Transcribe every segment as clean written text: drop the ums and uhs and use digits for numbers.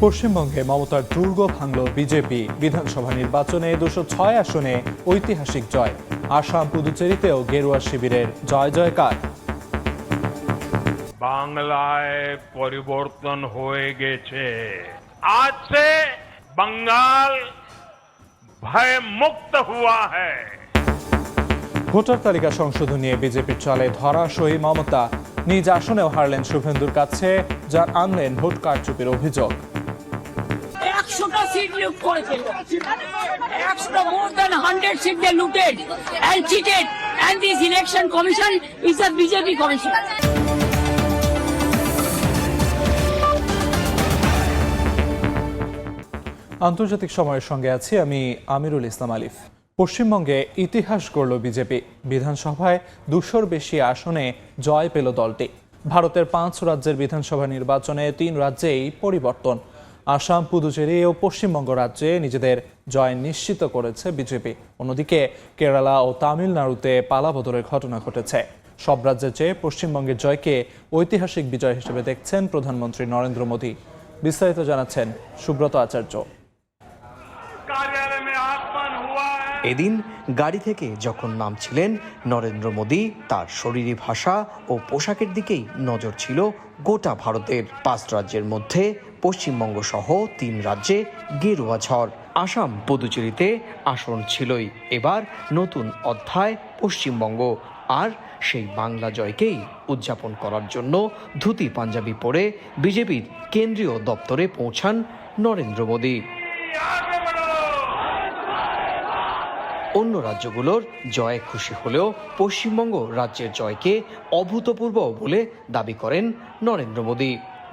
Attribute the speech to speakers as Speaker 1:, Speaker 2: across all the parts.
Speaker 1: পশ্চিমবঙ্গে মমতার দুর্গ ভাঙল বিজেপি। বিধানসভা নির্বাচনে 206 আসনে ঐতিহাসিক জয়। আসাম পুদুচেরিতেও গেরুয়া শিবিরের জয় জয়কার।
Speaker 2: বাংলায় পরিবর্তন হয়ে গেছে। আজ से बंगाल भय मुक्त हुआ है।
Speaker 1: ভোটার তালিকা সংশোধন নিয়ে বিজেপির চালে ধরাশয়ী মমতা। নিজ আসনেও হারলেন শুভেন্দুর কাছে, যার আনলেন ভোট কারচুপির অভিযোগ।
Speaker 3: 100টা সিট লুট করেছে, 100 more than 100 seats they looted and cheated, and this election commission is a BJP commission.
Speaker 1: আন্তর্জাতিক সময়ের সঙ্গে আছি আমি আমিরুল ইসলাম আলিফ। পশ্চিমবঙ্গে ইতিহাস গড়ল বিজেপি। বিধানসভায় 200-র বেশি আসনে জয় পেল দলটি। ভারতের 5 রাজ্যের বিধানসভা নির্বাচনে 3 রাজ্যেই পরিবর্তন। আসাম, পুদুচেরি ও পশ্চিমবঙ্গ রাজ্যে নিজেদের জয় নিশ্চিত করেছে বিজেপি। অন্যদিকে কেরালা ও তামিলনাড়ুতে পালাবদলের ঘটনা ঘটেছে। সব রাজ্যের চেয়ে পশ্চিমবঙ্গের জয়কে ঐতিহাসিক বিজয় হিসেবে দেখছেন প্রধানমন্ত্রী নরেন্দ্র মোদী। বিস্তারিত জানাচ্ছেন সুব্রত আচার্য।
Speaker 4: এদিন গাড়ি থেকে যখন নামছিলেন নরেন্দ্র মোদী, তার শরীরী ভাষা ও পোশাকের দিকেই নজর ছিল গোটা ভারতের। 5 রাজ্যের মধ্যে পশ্চিমবঙ্গ সহ 3 রাজ্যে গেরুয়া ঝড়। আসাম, পুদুচেরিতে আসন ছিলই। এবার নতুন অধ্যায় পশ্চিমবঙ্গ। আর সেই বাংলা জয়কেই উদযাপন করার জন্য ধুতি পাঞ্জাবি পরে বিজেপির কেন্দ্রীয় দপ্তরে পৌঁছান নরেন্দ্র মোদী। অন্য রাজ্যগুলোর জয়ে খুশি হলেও পশ্চিমবঙ্গ রাজ্যের জয়কে অভূতপূর্ব বলে দাবি করেন নরেন্দ্র মোদী।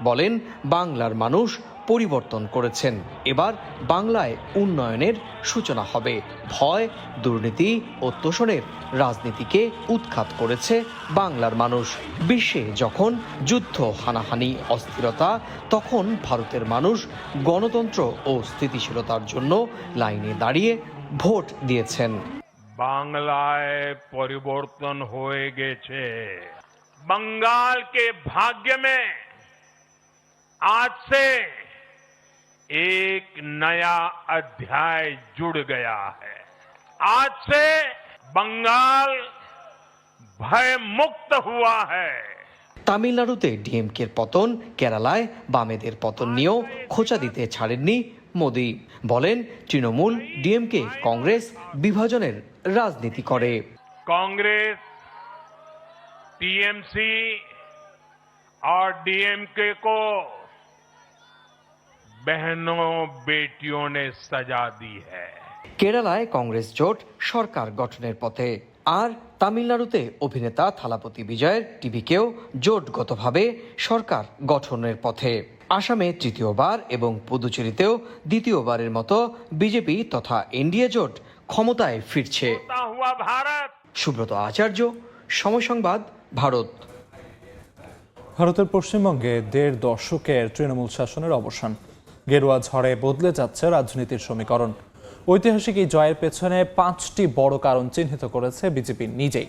Speaker 4: বলেন, বাংলার মানুষ পরিবর্তন করেছেন। এবার বাংলায় উন্নয়নের সূচনা হবে। ভয়, দুর্নীতি ও তোষণের রাজনীতিকে উৎখাত করেছে বাংলার মানুষ। বিশ্বে যখন যুদ্ধ, হানাহানি, অস্থিরতা, তখন ভারতের মানুষ গণতন্ত্র ও স্থিতিশীলতার জন্য লাইনে দাঁড়িয়ে ভোট দিয়েছেন।
Speaker 2: বাংলায় পরিবর্তন হয়ে গেছে। बंगाल के भाग्य में आज से एक नया अध्याय जुड़ गया है। आज से बंगाल भय मुक्त हुआ है।
Speaker 4: তামিলনাড়ুতে ডিএমকের পতন, কেরালায় বামেদের পতন নিয়েও খোঁচা দিতে ছাড়েননি মোদী। বলেন, তৃণমূল, ডিএমকে, কংগ্রেস বিভাজনের রাজনীতি করে।
Speaker 2: कांग्रेस, टीएमसी और डीएमके को बहनों बेटियों ने सजा दी है।
Speaker 4: কেরালায় কংগ্রেস জোট সরকার গঠনের পথে। আর তামিলনাড়ুতে অভিনেতা থালাপতি বিজয়ের টিভিকেও জোটগতভাবে সরকার গঠনের পথে। আসামে তৃতীয়বার এবং পুদুচেরিতেও দ্বিতীয়বারের মতো বিজেপি তথা এনডিএ জোট ক্ষমতায় ফিরছে। সুব্রত আচার্য, সময় সংবাদ, ভারত।
Speaker 1: ভারতের পশ্চিমবঙ্গে 1.5 দশকের তৃণমূল শাসনের অবসান। গেরুয়া ঝড়ে বদলে যাচ্ছে রাজনীতির সমীকরণ। ঐতিহাসিক এই জয়ের পেছনে 5টি বড় কারণ চিহ্নিত করেছে বিজেপি নিজেই।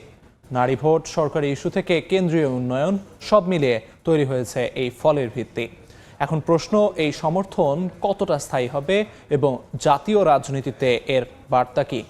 Speaker 1: নারী ভোট, সরকারি ইস্যু থেকে কেন্দ্রীয় উন্নয়ন, সব মিলিয়ে তৈরি হয়েছে এই ফলের ভিত্তি। এখন প্রশ্ন, এই সমর্থন কতটা স্থায়ী হবে এবং জাতীয় রাজনীতিতে এর বার্তা কি?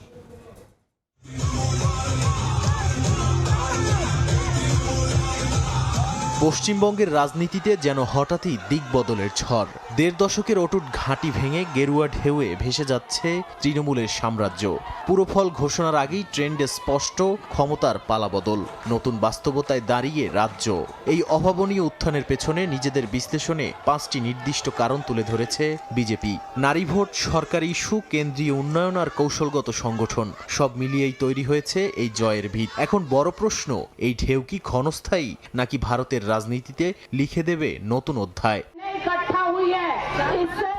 Speaker 5: পশ্চিমবঙ্গের রাজনীতিতে যেন হঠাৎই দিকবদলের ঝড়। 1.5 দশকের অটুট ঘাঁটি ভেঙে গেরুয়া ঢেউয়ে ভেসে যাচ্ছে তৃণমূলের সাম্রাজ্য। পুরফল ঘোষণার আগেই ট্রেন্ডে স্পষ্ট ক্ষমতার পালাবদল। নতুন বাস্তবতায় দাঁড়িয়ে রাজ্য। এই অভাবনীয় উত্থানের পেছনে নিজেদের বিশ্লেষণে 5টি নির্দিষ্ট কারণ তুলে ধরেছে বিজেপি। নারী ভোট, সরকারি ইস্যু, কেন্দ্রীয় উন্নয়ন আর কৌশলগত সংগঠন, সব মিলিয়েই তৈরি হয়েছে এই জয়ের ভিত। এখন বড় প্রশ্ন, এই ঢেউ কি ক্ষণস্থায়ী নাকি ভারতের রাজনীতিতে লিখে দেবে নতুন অধ্যায়?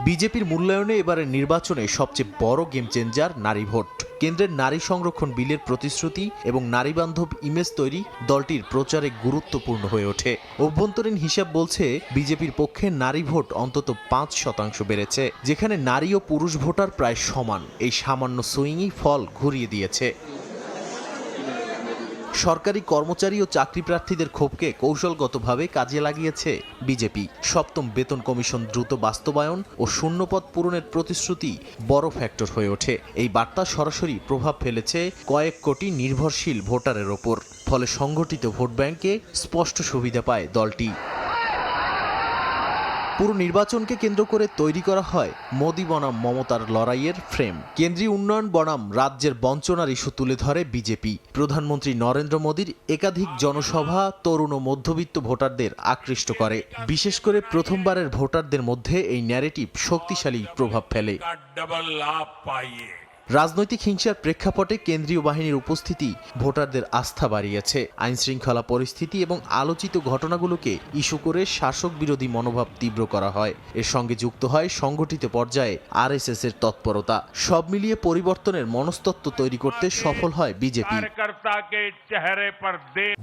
Speaker 5: বিজেপির মূল্যায়নে এবারের নির্বাচনে সবচেয়ে বড় গেম চেঞ্জার নারী ভোট। কেন্দ্রের নারী সংরক্ষণ বিলের প্রতিশ্রুতি এবং নারী বান্ধব ইমেজ তৈরি দলটির প্রচারে গুরুত্বপূর্ণ হয়ে ওঠে। অভ্যন্তরীণ হিসাব বলছে বিজেপির পক্ষে নারী ভোট অন্তত 5% বেড়েছে, যেখানে নারী ও পুরুষ ভোটার প্রায় সমান। এই সামান্য সুইংই ফল ঘুরিয়ে দিয়েছে। সরকারি কর্মচারী ও চাকরি প্রার্থীদের ক্ষোভকে কৌশলগতভাবে কাজে লাগিয়েছে বিজেপি। সপ্তম বেতন কমিশন দ্রুত বাস্তবায়ন ও শূন্যপদ পূরণের প্রতিশ্রুতি বড় ফ্যাক্টর হয়ে ওঠে। এই বার্তা সরাসরি প্রভাব ফেলেছে কয়েক কোটি নির্ভরশীল ভোটারের ওপর। ফলে সংগঠিত ভোট ব্যাংকে স্পষ্ট সুবিধা পায় দলটি। পুরো নির্বাচনকে কেন্দ্র করে তৈরি করা হয় মোদি বনাম মমতার লড়াইয়ের ফ্রেম। কেন্দ্রীয় উন্নয়ন বনাম রাজ্যের বঞ্চনার ইস্যু তুলে ধরে বিজেপি। প্রধানমন্ত্রী নরেন্দ্র মোদীর একাধিক জনসভা তরুণ ও মধ্যবিত্ত ভোটারদের আকৃষ্ট করে। বিশেষ করে প্রথমবারের ভোটারদের মধ্যে এই ন্যারেটিভ শক্তিশালী প্রভাব ফেলে। রাজনৈতিক হিংসার প্রেক্ষাপটে কেন্দ্রীয় বাহিনীর উপস্থিতি ভোটারদের আস্থা বাড়িয়েছে। আইনশৃঙ্খলা পরিস্থিতি এবং আলোচিত ঘটনাগুলোকে ইস্যু করে শাসক বিরোধী মনোভাব তীব্র করা হয়। এর সঙ্গে যুক্ত হয় সংগঠিত পর্যায়ে আরএসএস এর তৎপরতা। সব মিলিয়ে পরিবর্তনের মনস্তত্ত্ব তৈরি করতে সফল হয় বিজেপি।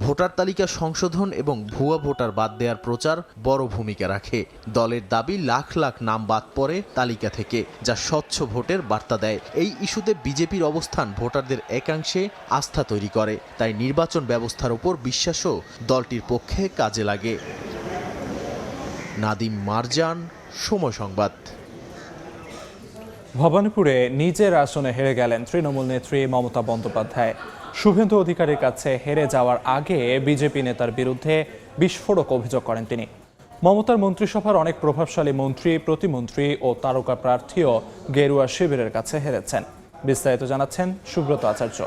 Speaker 5: ভোটার তালিকা সংশোধন এবং ভুয়া ভোটার বাদ দেওয়ার প্রচার বড় ভূমিকা রাখে। দলের দাবি লাখ লাখ নাম বাদ পড়ে তালিকা থেকে, যা স্বচ্ছ ভোটের বার্তা দেয়। এই ইস্যুতে বিজেপির অবস্থান ভোটারদের একাংশে আস্থা তৈরি করে। তাই নির্বাচন ব্যবস্থার উপর বিশ্বাসও দলটির পক্ষে কাজে লাগে। নাদিম মারজান, সময় সংবাদ।
Speaker 1: ভবানীপুরে নিজের আসনে হেরে গেলেন তৃণমূল নেত্রী মমতা বন্দ্যোপাধ্যায়। শুভেন্দু অধিকারীর কাছে হেরে যাওয়ার আগে বিজেপি নেতার বিরুদ্ধে বিস্ফোরক অভিযোগ করেন তিনি। মমতার মন্ত্রিসভার অনেক প্রভাবশালী মন্ত্রী, প্রতিমন্ত্রী ও তারকা প্রার্থীও গেরুয়া শিবিরের কাছে হেরেছেন। বিস্তারিত জানাচ্ছেন সুব্রত আচার্য।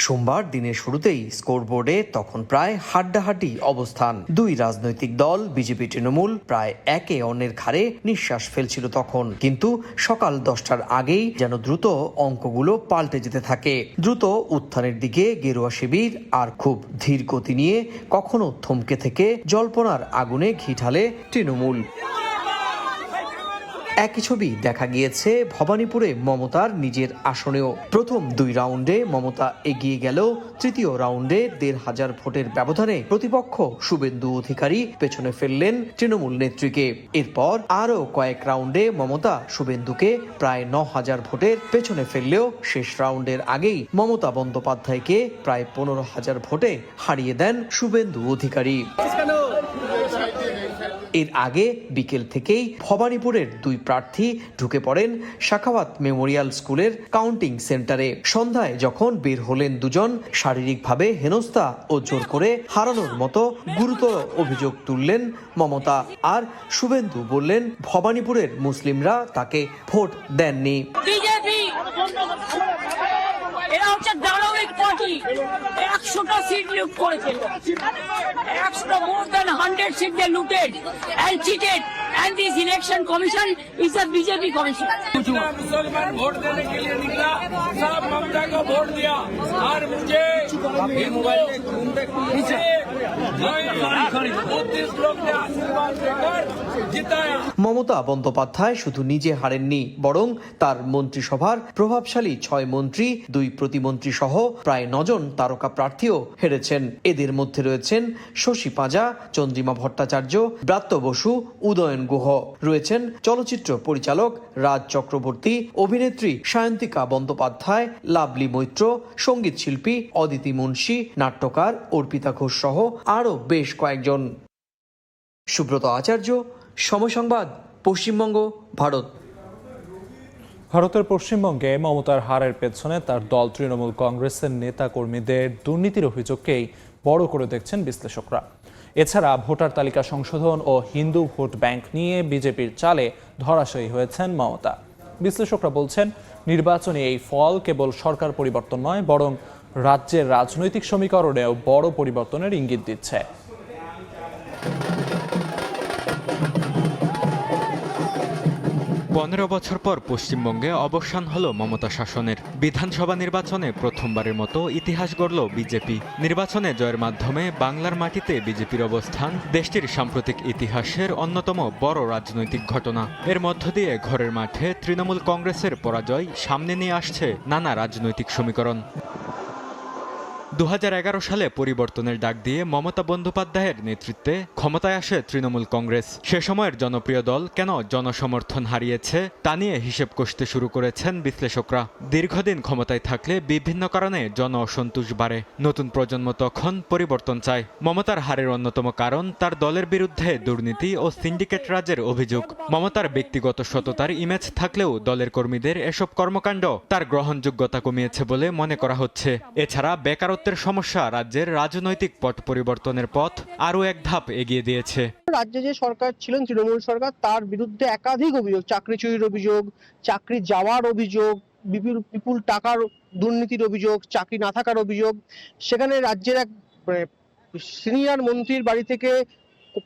Speaker 4: সোমবার দিনের শুরুতেই স্কোরবোর্ডে তখন প্রায় হাড্ডাহাড্ডি অবস্থান। দুই রাজনৈতিক দল বিজেপি তৃণমূল প্রায় একে অন্যের ঘাড়ে নিঃশ্বাস ফেলছিল তখন। কিন্তু সকাল 10টার আগেই যেন দ্রুত অঙ্কগুলো পাল্টে যেতে থাকে। দ্রুত উত্থানের দিকে গেরুয়া শিবির, আর খুব ধীর গতি নিয়ে কখনো থমকে থেকে জল্পনার আগুনে ঘি ঢালে তৃণমূল। একই ছবি দেখা গিয়েছে ভবানীপুরে মমতার নিজের আসনেও। প্রথম দুই রাউন্ডে মমতা এগিয়ে গেলেও তৃতীয় রাউন্ডে ১৫০০ ভোটের ব্যবধানে প্রতিপক্ষ শুভেন্দু অধিকারী পেছনে ফেললেন তৃণমূল নেত্রীকে। এরপর আরও কয়েক রাউন্ডে মমতা শুভেন্দুকে প্রায় ৯০০০ ভোটের পেছনে ফেললেও শেষ রাউন্ডের আগেই মমতা বন্দ্যোপাধ্যায়কে প্রায় ১৫০০০ ভোটে হারিয়ে দেন শুভেন্দু অধিকারী। এর আগে বিকেল থেকেই ভবানীপুরের দুই প্রার্থী ঢুকে পড়েন শাখাওয়াত মেমোরিয়াল স্কুলের কাউন্টিং সেন্টারে। সন্ধ্যায় যখন বের হলেন দুজন, শারীরিকভাবে হেনস্থা ও জোর করে হারানোর মতো গুরুতর অভিযোগ তুললেন মমতা। আর শুভেন্দু বললেন ভবানীপুরের মুসলিমরা তাকে ভোট দেননি।
Speaker 3: বিজেপি এরা হচ্ছে দানবিক পার্টি। 100টা সিট লুট করেছে। 100টা more than 100 seat they looted and cheated and this election commission is a BJP commission.
Speaker 6: मुसलमान वोट देने के लिए निकला, सब ममता को वोट दिया और मुझे
Speaker 4: মমতা বন্দ্যোপাধ্যায় শুধু নিজে হারেননি, বরং তার মন্ত্রিসভার প্রভাবশালী ৬ মন্ত্রী, ২ প্রতিমন্ত্রী সহ প্রায় ৯ জন তারকা প্রার্থীও হেরেছেন। এদের মধ্যে রয়েছেন শশী পাঁজা, চন্দ্রিমা ভট্টাচার্য, ব্রাত্য বসু, উদয়ন গুহ, রয়েছেন চলচ্চিত্র পরিচালক রাজ চক্রবর্তী, অভিনেত্রী সায়ন্তিকা বন্দ্যোপাধ্যায়, লাভলি মৈত্র, সঙ্গীত শিল্পী অদিতি মুন্সী, নাট্যকার অর্পিতা ঘোষ সহ আরও বেশ কয়েকজন। সুব্রত আচার্য, সময় সংবাদ, পশ্চিমবঙ্গ, ভারত।
Speaker 1: ভারতের পশ্চিমবঙ্গে মমতার হারের পেছনে তার দল তৃণমূল কংগ্রেসের নেতা কর্মীদের দুর্নীতির অভিযোগকেই বড় করে দেখছেন বিশ্লেষকরা। এছাড়া ভোটার তালিকা সংশোধন ও হিন্দু ভোট ব্যাংক নিয়ে বিজেপির চালে ধরাশায়ী হয়েছেন মমতা। বিশ্লেষকরা বলছেন, নির্বাচনে এই ফল কেবল সরকার পরিবর্তন নয়, বরং রাজ্যের রাজনৈতিক সমীকরণেও বড় পরিবর্তনের ইঙ্গিত দিচ্ছে।
Speaker 7: ১৫ বছর পর পশ্চিমবঙ্গে অবসান হলো মমতা শাসনের। বিধানসভা নির্বাচনে প্রথমবারের মতো ইতিহাস গড়ল বিজেপি। নির্বাচনে জয়ের মাধ্যমে বাংলার মাটিতে বিজেপির অবস্থান দেশটির সাম্প্রতিক ইতিহাসের অন্যতম বড় রাজনৈতিক ঘটনা। এর মধ্য দিয়ে ঘরের মাঠে তৃণমূল কংগ্রেসের পরাজয় সামনে নিয়ে আসছে নানা রাজনৈতিক সমীকরণ। 2011 সালে পরিবর্তনের ডাক দিয়ে মমতা বন্দ্যোপাধ্যায়ের নেতৃত্বে ক্ষমতায় আসে তৃণমূল কংগ্রেস। সে সময়ের জনপ্রিয় দল কেন জনসমর্থন হারিয়েছে তা নিয়ে হিসেব কষতে শুরু করেছেন বিশ্লেষকরা। দীর্ঘদিন ক্ষমতায় থাকলে বিভিন্ন কারণে জন অসন্তোষ বাড়ে। নতুন প্রজন্ম তখন পরিবর্তন চায়। মমতার হারের অন্যতম কারণ তার দলের বিরুদ্ধে দুর্নীতি ও সিন্ডিকেট রাজের অভিযোগ। মমতার ব্যক্তিগত সততার ইমেজ থাকলেও দলের কর্মীদের এসব কর্মকাণ্ড তার গ্রহণযোগ্যতা কমিয়েছে বলে মনে করা হচ্ছে। এছাড়া বেকারত্বের সমস্যা রাজ্যের রাজনৈতিক পট পরিবর্তনের পথ আরও এক ধাপ এগিয়ে দিয়েছে।
Speaker 8: রাজ্যে যে সরকার ছিলেন তৃণমূল সরকার, তার বিরুদ্ধে একাধিক অভিযোগ, চাকরি চুরির অভিযোগ, চাকরি যাওয়ার অভিযোগ, বিপুল টাকার দুর্নীতির অভিযোগ, চাকরি না থাকার অভিযোগ। সেখানে রাজ্যের এক সিনিয়র মন্ত্রীর বাড়ি থেকে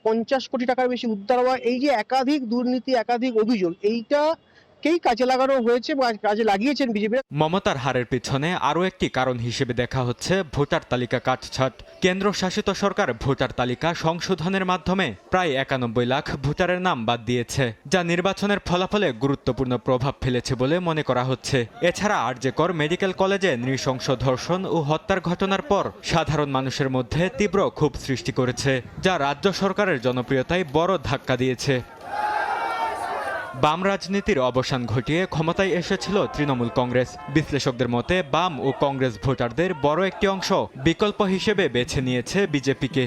Speaker 8: 50 কোটি টাকার বেশি উদ্ধার হওয়া, এই যে একাধিক দুর্নীতি, একাধিক অভিযোগ, এইটাকেই কাজে লাগানো হয়েছে বা কাজে লাগিয়েছেন বিজেপি।
Speaker 7: মমতার হারের পিছনে আরও একটি কারণ হিসেবে দেখা হচ্ছে ভোটার তালিকা কাটছাঁট। কেন্দ্র শাসিত সরকার ভোটার তালিকা সংশোধনের মাধ্যমে প্রায় 91 লাখ ভোটারের নাম বাদ দিয়েছে, যা নির্বাচনের ফলাফলে গুরুত্বপূর্ণ প্রভাব ফেলেছে বলে মনে করা হচ্ছে। এছাড়া আরজেকর মেডিকেল কলেজে নৃশংস ধর্ষণ ও হত্যার ঘটনার পর সাধারণ মানুষের মধ্যে তীব্র ক্ষোভ সৃষ্টি করেছে, যা রাজ্য সরকারের জনপ্রিয়তায় বড় ধাক্কা দিয়েছে। বাম রাজনীতির অবসান ঘটিয়ে ক্ষমতায় এসেছিল তৃণমূল কংগ্রেস। বিশ্লেষকদের মতে বাম ও কংগ্রেস ভোটারদের বড় একটি অংশ বিকল্প হিসেবে বেছে নিয়েছে বিজেপিকে।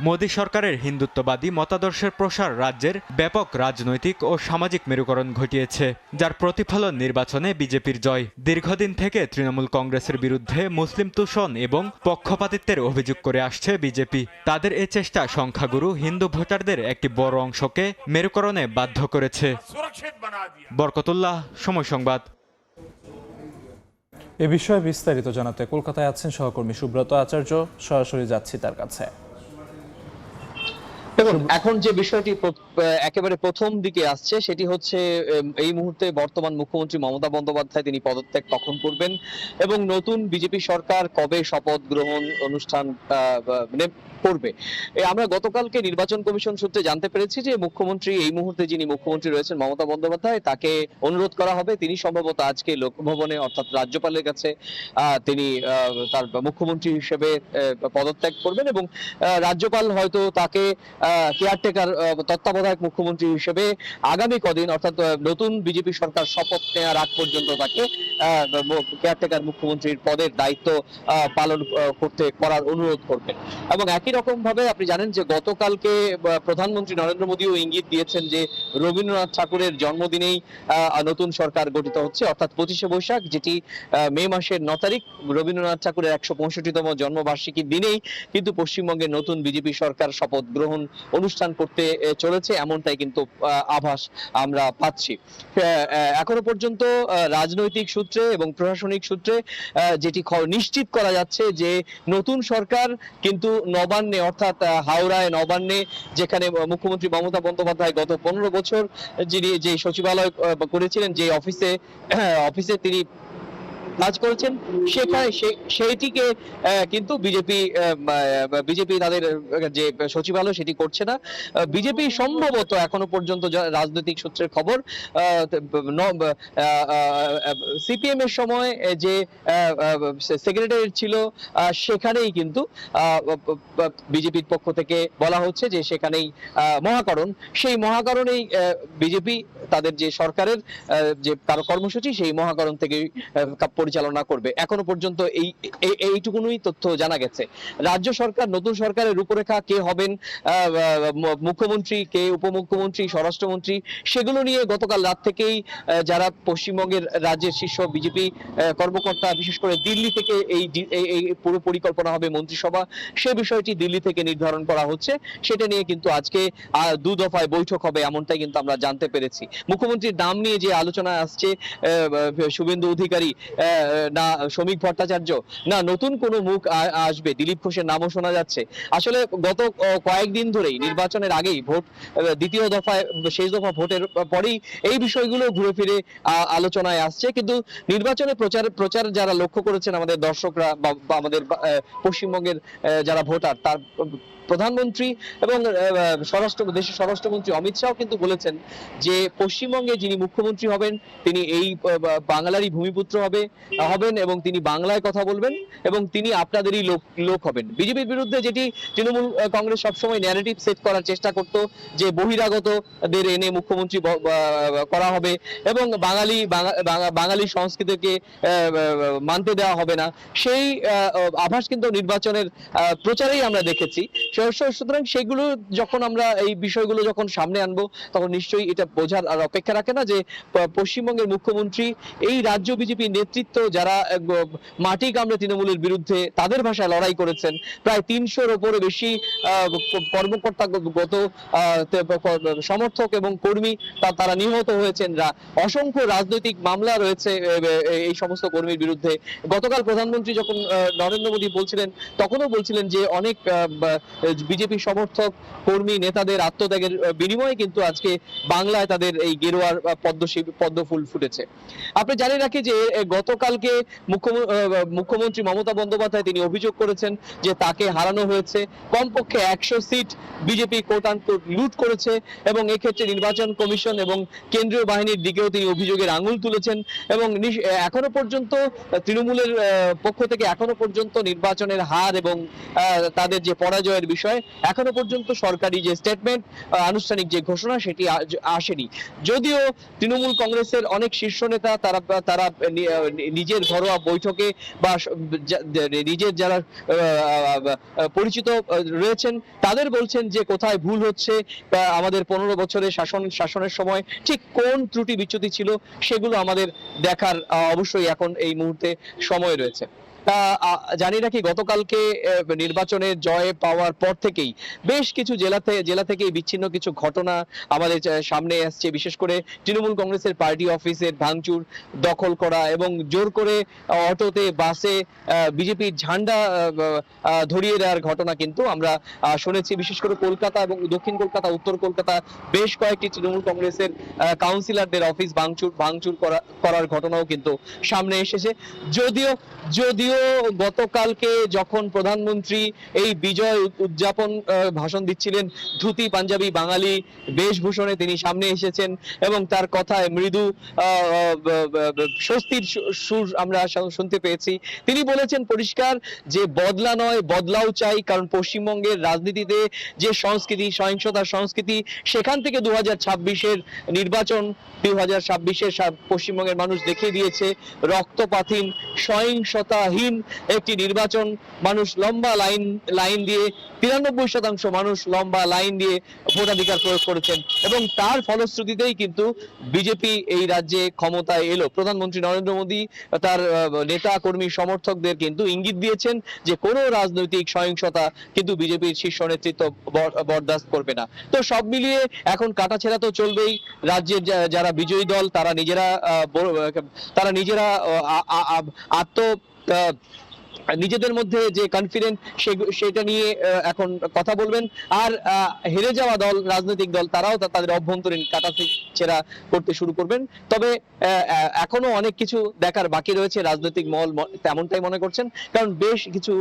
Speaker 7: মোদী সরকারের হিন্দুত্ববাদী মতাদর্শের প্রসার রাজ্যের ব্যাপক রাজনৈতিক ও সামাজিক মেরুকরণ ঘটিয়েছে, যার প্রতিফলন নির্বাচনে বিজেপির জয়। দীর্ঘদিন থেকে তৃণমূল কংগ্রেসের বিরুদ্ধে মুসলিম তুষণ এবং পক্ষপাতিত্বের অভিযোগ করে আসছে বিজেপি। তাদের এ চেষ্টা সংখ্যাগুরু হিন্দু ভোটারদের একটি বড় অংশকে মেরুকরণে বাধ্য করেছে। বরকতুল্লাহ, সময় সংবাদ।
Speaker 1: এ বিষয়ে বিস্তারিত জানাতে কলকাতায় আছেন সহকর্মী সুব্রত আচার্য, সরাসরি যাচ্ছি তার কাছে।
Speaker 9: দেখুন, এখন যে বিষয়টি একেবারে প্রথম দিকে আসছে সেটি হচ্ছে এই মুহূর্তে বর্তমান মুখ্যমন্ত্রী মমতা বন্দ্যোপাধ্যায় তিনি পদত্যাগ কখন করবেন এবং নতুন বিজেপি সরকার কবে শপথ গ্রহণ অনুষ্ঠান করবে। আমরা গতকালকে নির্বাচন কমিশন সূত্রে জানতে পেরেছি যে মুখ্যমন্ত্রী এই মুহূর্তে যিনি মুখ্যমন্ত্রী রয়েছেন মমতা বন্দ্যোপাধ্যায়, তাকে অনুরোধ করা হবে তিনি সম্ভবত আজকে লোকভবনে অর্থাৎ রাজ্যপালের কাছে তিনি তার মুখ্যমন্ত্রী হিসেবে পদত্যাগ করবেন এবং রাজ্যপাল হয়তো তাকে কেয়ারটেকার তত্ত্বাবধায়ক মুখ্যমন্ত্রী হিসেবে আগামী কদিন অর্থাৎ নতুন বিজেপি সরকার শপথ নেওয়ার আগ পর্যন্ত তাকে কেয়ারটেকার মুখ্যমন্ত্রীর পদের দায়িত্ব পালন করার অনুরোধ করবেন। এবং একই রকম ভাবে আপনি জানেন যে গতকালকে প্রধানমন্ত্রী নরেন্দ্র মোদীও ইঙ্গিত দিয়েছেন যে রবীন্দ্রনাথ ঠাকুরের জন্মদিনেই নতুন সরকার গঠিত হচ্ছে, অর্থাৎ 25শে বৈশাখ, যেটি মে মাসের 9 তারিখ রবীন্দ্রনাথ ঠাকুরের 165তম জন্মবার্ষিকীর দিনেই কিন্তু পশ্চিমবঙ্গের নতুন বিজেপি সরকার শপথ গ্রহণ অনুষ্ঠান করতে চলেছে, এমনটাই কিন্তু আভাস আমরা পাচ্ছি। এখনো পর্যন্ত রাজনৈতিক সূত্রে এবং প্রশাসনিক সূত্রে যেটি নিশ্চিত করা যাচ্ছে যে নতুন সরকার কিন্তু নবান্নে অর্থাৎ হাওড়ায় নবান্নে, যেখানে মুখ্যমন্ত্রী মমতা বন্দ্যোপাধ্যায় গত 15 বছর যিনি যে সচিবালয় করেছিলেন, যে অফিসে তিনি কাজ করেছেন, সেখানে সেইটিকে কিন্তু বিজেপি তাদের যে সচিবালয় সেটি করছে না। বিজেপি সম্ভবত এখনো পর্যন্ত রাজনৈতিক সূত্রের খবর সিপিএম এর সময় যে সেক্রেটারি ছিল সেখানেই কিন্তু বিজেপির পক্ষ থেকে বলা হচ্ছে যে সেখানেই মহাকরণ, সেই মহাকরণেই বিজেপি তাদের যে সরকারের যে কর্মসূচি সেই মহাকরণ থেকে পরিচালনা করবে। এখনো পর্যন্ত এইটুকুনই তথ্য জানা গেছে। রাজ্য সরকার, নতুন সরকারের রূপরেখা, কে হবেন মুখ্যমন্ত্রী, কে উপমুখ্যমন্ত্রী, স্বরাষ্ট্রমন্ত্রী, সেগুলো নিয়ে গতকাল রাত থেকেই যারা পশ্চিমবঙ্গের রাজ্যের শীর্ষ বিজেপি কর্মকর্তা, বিশেষ করে দিল্লি থেকে এই পুরো পরিকল্পনা হবে মন্ত্রিসভা, সে বিষয়টি দিল্লি থেকে নির্ধারণ করা হচ্ছে। সেটা নিয়ে কিন্তু আজকে 2 দফায় বৈঠক হবে, এমনটাই কিন্তু আমরা জানতে পেরেছি। মুখ্যমন্ত্রীর নাম নিয়ে যে আলোচনা আসছে, শুভেন্দু অধিকারী না শ্রমিক ভট্টাচার্য না নতুন কোনো মুখ আসবে, দিলীপ ঘোষের নামও শোনা যাচ্ছে। আসলে গত কয়েকদিন ধরেই নির্বাচনের আগেই ভোট, দ্বিতীয় দফায় শেষ দফা ভোটের পরেই এই বিষয়গুলো ঘুরে ফিরে আলোচনায় আসছে। কিন্তু নির্বাচনে প্রচার যারা লক্ষ্য করেছেন আমাদের দর্শকরা বা আমাদের পশ্চিমবঙ্গের যারা ভোটার, তার প্রধানমন্ত্রী এবং দেশের স্বরাষ্ট্রমন্ত্রী অমিত শাহ কিন্তু বলেছেন যে পশ্চিমবঙ্গে যিনি মুখ্যমন্ত্রী হবেন তিনি এই বাংলারই ভূমিপুত্র হবেন এবং তিনি বাংলায় কথা বলবেন এবং তিনি আপনাদেরই লোক হবেন। বিজেপির বিরুদ্ধে যেটি তৃণমূল কংগ্রেস সবসময় ন্যারেটিভ সেট করার চেষ্টা করত যে বহিরাগতদের এনে মুখ্যমন্ত্রী করা হবে এবং বাঙালি সংস্কৃতিকে মানতে দেওয়া হবে না, সেই আভাস কিন্তু নির্বাচনের প্রচারেই আমরা দেখেছি। সুতরাং সেগুলো যখন আমরা এই বিষয়গুলো যখন সামনে আনবো তখন নিশ্চয়ই এটা বোঝার আর অপেক্ষা রাখে না যে পশ্চিমবঙ্গের মুখ্যমন্ত্রী এই রাজ্য বিজেপি নেতৃত্ব যারা মাটি কামড়ে তৃণমূলের বিরুদ্ধে তাদের ভাষায় লড়াই করেছেন, প্রায় 300-র উপরে বেশি কর্মকর্তাগত সমর্থক এবং কর্মী তারা নিহত হয়েছেন, অসংখ্য রাজনৈতিক মামলা রয়েছে এই সমস্ত কর্মীর বিরুদ্ধে। গতকাল প্রধানমন্ত্রী যখন নরেন্দ্র মোদী বলছিলেন তখনও বলছিলেন যে অনেক বিজেপি সমর্থক কর্মী নেতাদের আত্মত্যাগের বিনিময়ে কিন্তু আজকে বাংলায় তাদের এই গেরুয়ার পদ্ম ফুল ফুটেছে। আপনি জানিয়ে রাখি যে গতকালকে মুখ্যমন্ত্রী মমতা বন্দ্যোপাধ্যায় তিনি অভিযোগ করেছেন যে তাকে হারানো হয়েছে, কমপক্ষে 100 সিট বিজেপি কোটানকোট লুট করেছে এবং এক্ষেত্রে নির্বাচন কমিশন এবং কেন্দ্রীয় বাহিনীর দিকেও তিনি অভিযোগের আঙুল তুলেছেন এবং এখনো পর্যন্ত তৃণমূলের পক্ষ থেকে এখনো পর্যন্ত নির্বাচনের হার এবং তাদের যে পরাজয়ের বিষয় এখনো পর্যন্ত সরকারি যে স্টেটমেন্ট, আনুষ্ঠানিক যে ঘোষণা সেটি আসেনি। যদিও তৃণমূল কংগ্রেসের অনেক শীর্ষ নেতা তারা নিজের ঘরোয়া বৈঠকে বা নিজের যারা পরিচিত রয়েছেন তাদের বলছেন যে কোথায় ভুল হচ্ছে, আমাদের 15 বছরের শাসনের সময় ঠিক কোন ত্রুটি বিচ্যুতি ছিল সেগুলো আমাদের দেখার অবশ্যই এখন এই মুহূর্তে সময় রয়েছে। জানি রাখি গতকালকে নির্বাচনে জয় পাওয়ার পর থেকেই বেশ কিছু জেলা থেকে বিচ্ছিন্ন কিছু ঘটনা আমাদের সামনে আসছে, বিশেষ করে তৃণমূল কংগ্রেসের পার্টি অফিসের ভাঙচুর, দখল করা এবং জোর করে অটোতে বাসে বিজেপির ঝান্ডা ধরিয়ে দেওয়ার ঘটনা কিন্তু আমরা শুনেছি। বিশেষ করে কলকাতা এবং দক্ষিণ কলকাতা, উত্তর কলকাতা বেশ কয়েকটি তৃণমূল কংগ্রেসের কাউন্সিলরদের অফিস ভাঙচুর করার ঘটনাও কিন্তু সামনে এসেছে। যদিও গতকালকে যখন প্রধানমন্ত্রী এই বিজয় উদযাপন ভাষণ দিচ্ছিলেন ধুতি পাঞ্জাবি বাঙালি বেশভূষণে তিনি সামনে এসেছেন এবং তার কথায় মৃদু স্বস্তির সুর আমরা শুনতে পেয়েছি। তিনি বলেছেন পরিষ্কার যে বদলা নয় বদলাও চাই, কারণ পশ্চিমবঙ্গের রাজনীতিতে যে সংস্কৃতি, সহিংসতার সংস্কৃতি, সেখান থেকে 2026-এর নির্বাচন, 2026-এর পশ্চিমবঙ্গের মানুষ দেখিয়ে দিয়েছে রক্তপাতহীন সহিংসতাহীন একটি নির্বাচন। মানুষ লম্বা লাইন দিয়ে 93% মানুষ লম্বা লাইন দিয়ে ভোটাধিকার প্রয়োগ করেছেন এবং তার ফলশ্রুতিতেই কিন্তু বিজেপি এই রাজ্যে ক্ষমতায় এলো। প্রধানমন্ত্রী নরেন্দ্র মোদী তার নেতা কর্মী সমর্থকদের কিন্তু ইঙ্গিত দিয়েছেন যে কোনো রাজনৈতিক সহিংসতা কিন্তু বিজেপির শীর্ষ নেতৃত্ব বরদাস্ত করবে না। তো সব মিলিয়ে এখন কাটাছেঁড়া তো চলবেই। রাজ্যের যারা বিজয়ী দল তারা নিজেরা নিজেদের মধ্যে যে কনফিডেন্ট সেটা নিয়ে এখন কথা বলবেন। আর হেরে যাওয়া দল, রাজনৈতিক দল, তারাও তাদের অভ্যন্তরীণ কাটাছেঁড়া করতে শুরু করবেন। তবে এখনো অনেক কিছু দেখার বাকি রয়েছে, রাজনৈতিক মহল তেমনটাই মনে করছেন, কারণ বেশ কিছু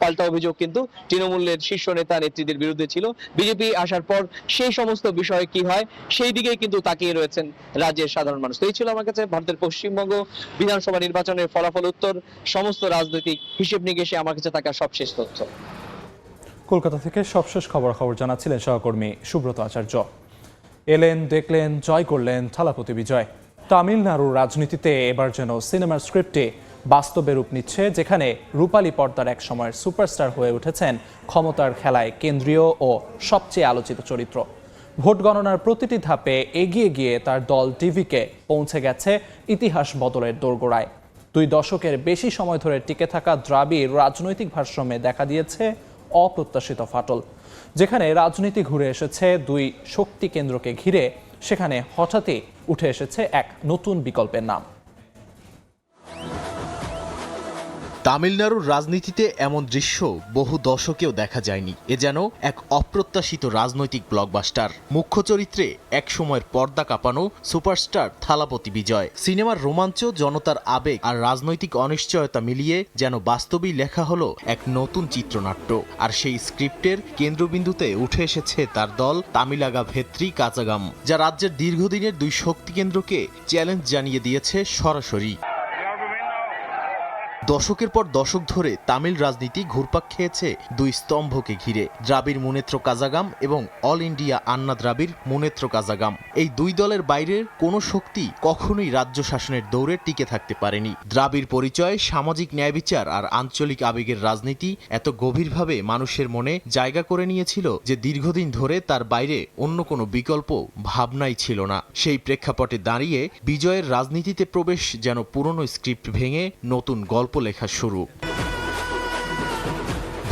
Speaker 9: পাল্টা অভিযোগ কিন্তু তৃণমূলের শীর্ষ নেতা নেত্রীদের বিরুদ্ধে ছিল। বিজেপি আসার পর সেই সমস্ত বিষয় কি হয় সেই দিকেই কিন্তু তাকিয়ে রয়েছেন রাজ্যের সাধারণ মানুষ। তো এই ছিল আমার কাছে ভারতের পশ্চিমবঙ্গ বিধানসভা নির্বাচনের ফলাফল উত্তর, সমস্ত রাজনৈতিক হিসেব নিকেশে আমার কাছে থাকা সবশেষ তথ্য।
Speaker 1: কলকাতা থেকে সবশেষ খবর জানাচ্ছিলেন সহকর্মী সুব্রত আচার্য। এলেন, দেখলেন, জয় করলেন, থালাপতি বিজয়। তামিলনাড়ুর রাজনীতিতে এবার যেন সিনেমার স্ক্রিপ্টে বাস্তবে রূপ নিচ্ছে, যেখানে রূপালী পর্দার এক সময়ের সুপারস্টার হয়ে উঠেছেন ক্ষমতার খেলায় কেন্দ্রীয় ও সবচেয়ে আলোচিত চরিত্র। ভোট গণনার প্রতিটি ধাপে এগিয়ে গিয়ে তার দল টিভিকে পৌঁছে গেছে ইতিহাস বদলের দোরগোড়ায়। 2 দশকের বেশি সময় ধরে টিকে থাকা দ্রাবিড় রাজনৈতিক ভারসাম্যে দেখা দিয়েছে অপ্রত্যাশিত ফাটল। যেখানে রাজনীতি ঘুরে এসেছে 2 শক্তি কেন্দ্রকে ঘিরে, সেখানে হঠাৎই উঠে এসেছে এক নতুন বিকল্পের নাম।
Speaker 5: তামিলনাড়ুর রাজনীতিতে এমন দৃশ্য বহু দশকেও দেখা যায়নি। এ যেন এক অপ্রত্যাশিত রাজনৈতিক ব্লকবাস্টার। মুখ্য চরিত্রে একসময়ের পর্দা কাঁপানো সুপারস্টার থালাপতি বিজয়। সিনেমার রোমাঞ্চ, জনতার আবেগ আর রাজনৈতিক অনিশ্চয়তা মিলিয়ে যেন বাস্তবেই লেখা হলো এক নতুন চিত্রনাট্য। আর সেই স্ক্রিপ্টের কেন্দ্রবিন্দুতে উঠে এসেছে তার দল তামিলাগা ভেত্রী কাজাগাম, যা রাজ্যের দীর্ঘদিনের দুই শক্তিকেন্দ্রকে চ্যালেঞ্জ জানিয়ে দিয়েছে সরাসরি। দশকের পর দশক ধরে তামিল রাজনীতি ঘুরপাক খেয়েছে দুই স্তম্ভকে ঘিরে, দ্রাবিড় মুনেত্র কাজাগাম এবং অল ইন্ডিয়া আন্না দ্রাবিড় মুনেত্র কাজাগাম। এই দুই দলের বাইরের কোনো শক্তি কখনোই রাজ্য শাসনের দৌড়ে টিকে থাকতে পারেনি। দ্রাবিড় পরিচয়, সামাজিক ন্যায় বিচার আর আঞ্চলিক আবেগের রাজনীতি এত গভীরভাবে মানুষের মনে জায়গা করে নিয়েছিল যে দীর্ঘদিন ধরে তার বাইরে অন্য কোনো বিকল্প ভাবনাই ছিল না। সেই প্রেক্ষাপটে দাঁড়িয়ে বিজয়ের রাজনীতিতে প্রবেশ যেন পুরনো স্ক্রিপ্ট ভেঙে নতুন গল্প লেখা শুরু।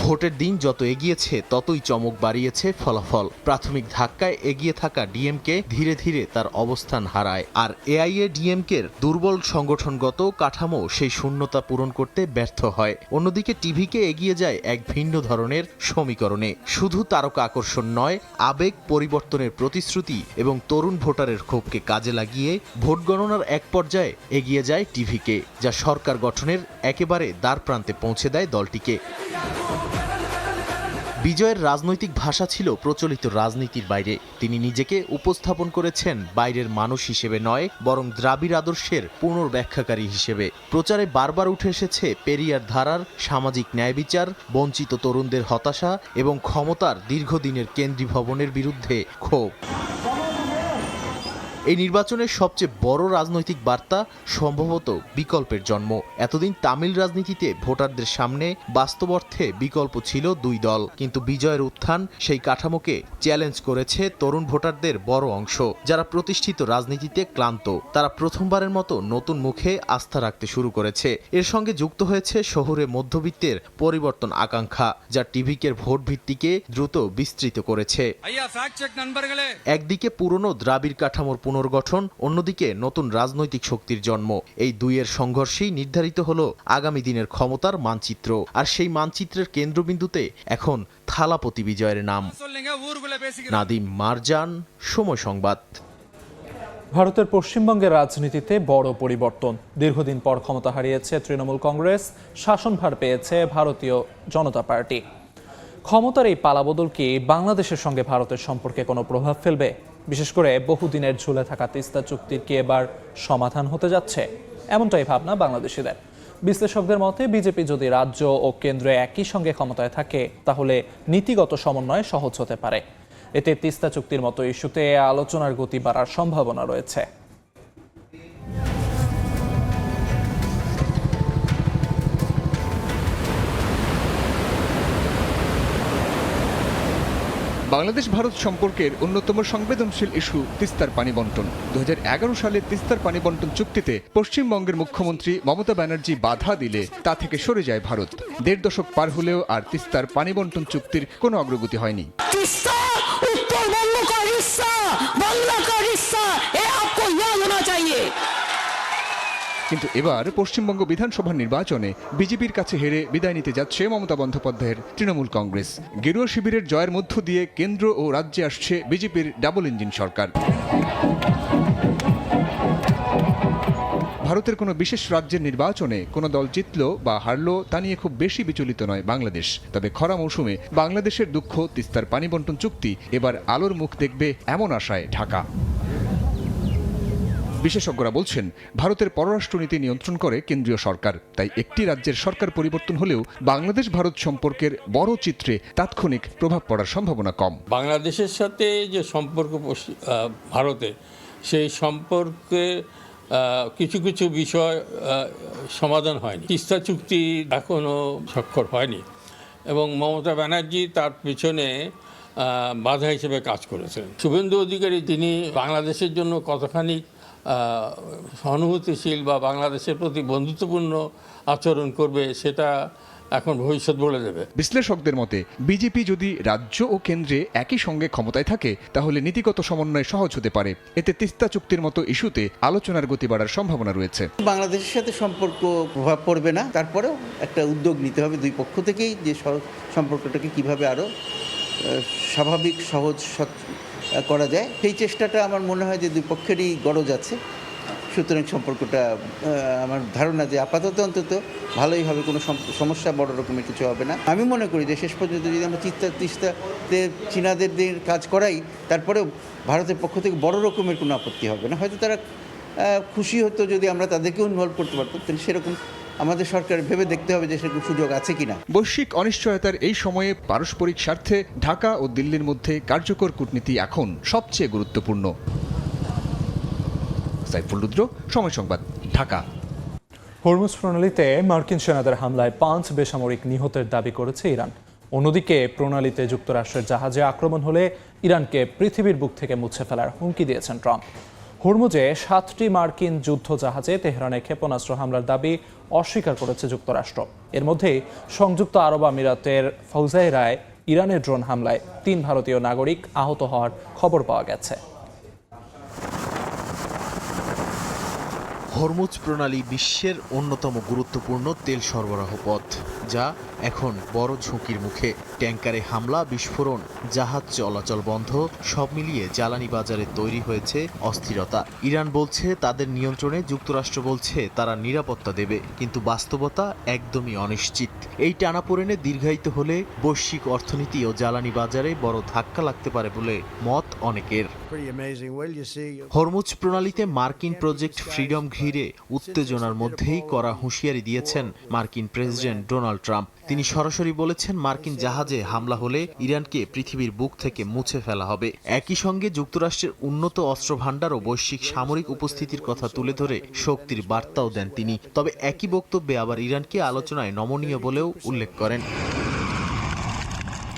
Speaker 5: ভোটের দিন যত এগিয়েছে ততই চমক বাড়িয়েছে ফলাফল। প্রাথমিক ধাক্কায় এগিয়ে থাকা ডিএমকে ধীরে ধীরে তার অবস্থান হারায়, আর এআইএডিএমকের দুর্বল সংগঠনগত কাঠামো সেই শূন্যতা পূরণ করতে ব্যর্থ হয়। অন্যদিকে টিভিকে এগিয়ে যায় এক ভিন্ন ধরনের সমীকরণে। শুধু তারকা আকর্ষণ নয়, আবেগ, পরিবর্তনের প্রতিশ্রুতি এবং তরুণ ভোটারের ক্ষোভকে কাজে লাগিয়ে ভোট গণনার এক পর্যায়ে এগিয়ে যায় টিভিকে, যা সরকার গঠনের একেবারে দ্বারপ্রান্তে পৌঁছে দেয় দলটিকে। বিজয়ের রাজনৈতিক ভাষা ছিল প্রচলিত রাজনীতির বাইরে। তিনি নিজেকে উপস্থাপন করেছেন বাইরের মানুষ হিসেবে নয়, বরং দ্রাবিড় আদর্শের পুনর্ব্যাখ্যাকারী হিসেবে। প্রচারে বারবার উঠে এসেছে পেরিয়ার ধারার সামাজিক ন্যায় বিচার, বঞ্চিত তরুণদের হতাশা এবং ক্ষমতার দীর্ঘদিনের কেন্দ্রীভবনের বিরুদ্ধে ক্ষোভ। এই নির্বাচনের সবচেয়ে বড় রাজনৈতিক বার্তা সম্ভবত বিকল্পের জন্ম। এতদিন তামিল রাজনীতিতে ভোটারদের সামনে বাস্তব অর্থে বিকল্প ছিল দুই দল, কিন্তু বিজয়ের উত্থান সেই কাঠামোকে চ্যালেঞ্জ করেছে তরুণ ভোটারদের বড় অংশ, যারা প্রতিষ্ঠিত রাজনীতিতে ক্লান্ত। তারা প্রথমবারের মতো নতুন মুখে আস্থা রাখতে শুরু করেছে। এর সঙ্গে যুক্ত হয়েছে শহুরে মধ্যবিত্তের পরিবর্তন আকাঙ্ক্ষা, যা টিভিকের ভোট ভিত্তিকে দ্রুত বিস্তৃত করেছে। একদিকে পুরনো দ্রাবিড় কাঠামোর পুনর্গঠন, অন্যদিকে নতুন রাজনৈতিক শক্তির জন্ম। এই দুইয়ের সংঘর্ষেই নির্ধারিত হলো আগামী দিনের ক্ষমতার মানচিত্র। আর সেই মানচিত্রের কেন্দ্রবিন্দুতে এখন থালাপতি বিজয়ের নাম। নাদিম মারজান, সময় সংবাদ।
Speaker 1: ভারতের পশ্চিমবঙ্গের রাজনীতিতে বড় পরিবর্তন। দীর্ঘদিন পর ক্ষমতা হারিয়েছে তৃণমূল কংগ্রেস, শাসনভার পেয়েছে ভারতীয় জনতা পার্টি। ক্ষমতার এই পালাবদল কি বাংলাদেশের সঙ্গে ভারতের সম্পর্কে কোনো প্রভাব ফেলবে? বিশেষ করে বহুদিনের ঝুলে থাকা তিস্তা চুক্তির কি এবার সমাধান হতে যাচ্ছে? এমনটাই ভাবনা বাংলাদেশিদের। বিশ্লেষকদের মতে বিজেপি যদি রাজ্য ও কেন্দ্রে একই সঙ্গে ক্ষমতায় থাকে তাহলে নীতিগত সমন্বয় সহজ হতে পারে। এতে তিস্তা চুক্তির মতো ইস্যুতে আলোচনার গতি বাড়ার সম্ভাবনা রয়েছে।
Speaker 10: বাংলাদেশ ভারত সম্পর্কের অন্যতম সংবেদনশীল ইস্যু তিস্তার পানি বন্টন। 2011 সালে তিস্তার পানি বন্টন চুক্তিতে পশ্চিমবঙ্গের মুখ্যমন্ত্রী মমতা ব্যানার্জি বাধা দিলে তা থেকে সরে যায় ভারত। 1.5 দশক পার হলেও আর তিস্তার পানি বন্টন চুক্তির কোনো অগ্রগতি হয়নি। কিন্তু এবার পশ্চিমবঙ্গ বিধানসভা নির্বাচনে বিজেপির কাছে হেরে বিদায় নিতে যাচ্ছে মমতা বন্দ্যোপাধ্যায়ের তৃণমূল কংগ্রেস। গেরুয়া শিবিরের জয়ের মধ্য দিয়ে কেন্দ্র ও রাজ্যে আসছে বিজেপির ডাবল ইঞ্জিন সরকার। ভারতের কোনো বিশেষ রাজ্যের নির্বাচনে কোনো দল জিতল বা হারল তা নিয়ে খুব বেশি বিচলিত নয় বাংলাদেশ। তবে খরা মৌসুমে বাংলাদেশের দুঃখ তিস্তার পানি বন্টন চুক্তি এবার আলোর মুখ দেখবে এমন আশায় ঢাকা। বিশেষজ্ঞরা বলছেন, ভারতের পররাষ্ট্রনীতি নিয়ন্ত্রণ করে কেন্দ্রীয় সরকার, তাই একটি রাজ্যের সরকার পরিবর্তন হলেও বাংলাদেশ ভারত সম্পর্কের বড় চিত্রে তাৎক্ষণিক প্রভাব পড়ার সম্ভাবনা কম।
Speaker 11: বাংলাদেশের সাথে যে সম্পর্ক ভারতের, সেই সম্পর্কে কিছু কিছু বিষয় সমাধান হয়নি। তিস্তা চুক্তি এখনও স্বাক্ষর হয়নি এবং মমতা ব্যানার্জি তার পিছনে বাধা হিসেবে কাজ করেছেন। শুভেন্দু অধিকারী তিনি বাংলাদেশের জন্য কতখানি সহানুভূতিশীল বা বাংলাদেশের প্রতি বন্ধুত্বপূর্ণ আচরণ করবে সেটা এখন ভবিষ্যৎ বলে দেবে।
Speaker 10: বিশ্লেষকদের মতে বিজেপি যদি রাজ্য ও কেন্দ্রে একই সঙ্গে ক্ষমতায় থাকে তাহলে নীতিগত সমন্বয় সহজ হতে পারে। এতে তিস্তা চুক্তির মতো ইস্যুতে আলোচনার গতি বাড়ার সম্ভাবনা রয়েছে।
Speaker 12: বাংলাদেশের সাথে সম্পর্ক প্রভাব পড়বে না, তারপরেও একটা উদ্যোগ নিতে হবে দুই পক্ষ থেকেই, যে সম্পর্কটাকে কিভাবে আরও স্বাভাবিক সহজ করা যায় সেই চেষ্টাটা আমার মনে হয় যে দুই পক্ষেরই গরজ আছে। সুতরাং সম্পর্কটা আমার ধারণা যে আপাতত অন্তত ভালোই হবে, কোনো সমস্যা বড় রকমের কিছু হবে না। আমি মনে করি যে শেষ পর্যন্ত যদি আমরা তিস্তাতে চীনাদের কাজ করাই, তারপরেও ভারতের পক্ষ থেকে বড় রকমের কোনো আপত্তি হবে না। হয়তো তারা খুশি হতো যদি আমরা তাদেরকেও ইনভলভ করতে পারতাম, তাহলে সেরকম আমাদের সরকার ভেবে দেখতে হবে যে সেরকম সুযোগ আছে কিনা।
Speaker 10: বৈশ্বিক অনিশ্চয়তার এই সময়ে পারস্পরিক স্বার্থে ঢাকা ও দিল্লির মধ্যে কার্যকর কূটনীতি এখন সবচেয়ে গুরুত্বপূর্ণ। সাইফুল রুদ্র, সময় সংবাদ, ঢাকা।
Speaker 1: হরমুজ প্রণালীতে মার্কিন সেনাদের হামলায় 5 বেসামরিক নিহতের দাবি করেছে ইরান। অন্যদিকে প্রণালীতে যুক্তরাষ্ট্রের জাহাজে আক্রমণ হলে ইরানকে পৃথিবীর বুক থেকে মুছে ফেলার হুমকি দিয়েছেন ট্রাম্প। হরমুজে 7টি মার্কিন যুদ্ধ জাহাজে তেহরানে ক্ষেপণাস্ত্র হামলার দাবি অস্বীকার করেছে যুক্তরাষ্ট্র। এর মধ্যে সংযুক্ত আরব আমিরাতের ফৌজাইরায় ইরানের ড্রোন হামলায় 3 ভারতীয় নাগরিক আহত হওয়ার খবর পাওয়া গেছে।
Speaker 5: হরমুজ প্রণালী বিশ্বের অন্যতম গুরুত্বপূর্ণ তেল সরবরাহ পথ, যা এখন বড় ঝুঁকির মুখে। ট্যাঙ্কারে হামলা, বিস্ফোরণ, জাহাজ চলাচল বন্ধ, সব মিলিয়ে জ্বালানি বাজারে তৈরি হয়েছে অস্থিরতা। ইরান বলছে তাদের নিয়ন্ত্রণে, যুক্তরাষ্ট্র বলছে তারা নিরাপত্তা দেবে, কিন্তু বাস্তবতা একদমই অনিশ্চিত। এই টানাপোড়েনে দীর্ঘায়িত হলে বৈশ্বিক অর্থনীতি ও জ্বালানি বাজারে বড় ধাক্কা লাগতে পারে বলে মত অনেকের। হরমুজ প্রণালীতে মার্কিন প্রজেক্ট ফ্রিডম ঘিরে উত্তেজনার মধ্যেই কড়া হুঁশিয়ারি দিয়েছেন মার্কিন প্রেসিডেন্ট ডোনাল্ড ট্রাম্প। তিনি সরাসরি বলেছেন মার্কিন জাহাজে হামলা হলে ইরানকে পৃথিবীর বুক থেকে মুছে ফেলা হবে। একই সঙ্গে যুক্তরাষ্ট্রের উন্নত অস্ত্র ভাণ্ডার ও বৈশ্বিক সামরিক উপস্থিতির কথা তুলে ধরে শক্তির বার্তাও দেন তিনি। তবে একই বক্তব্যে আবার ইরানকে আলোচনায় নমনীয় বলেও উল্লেখ করেন।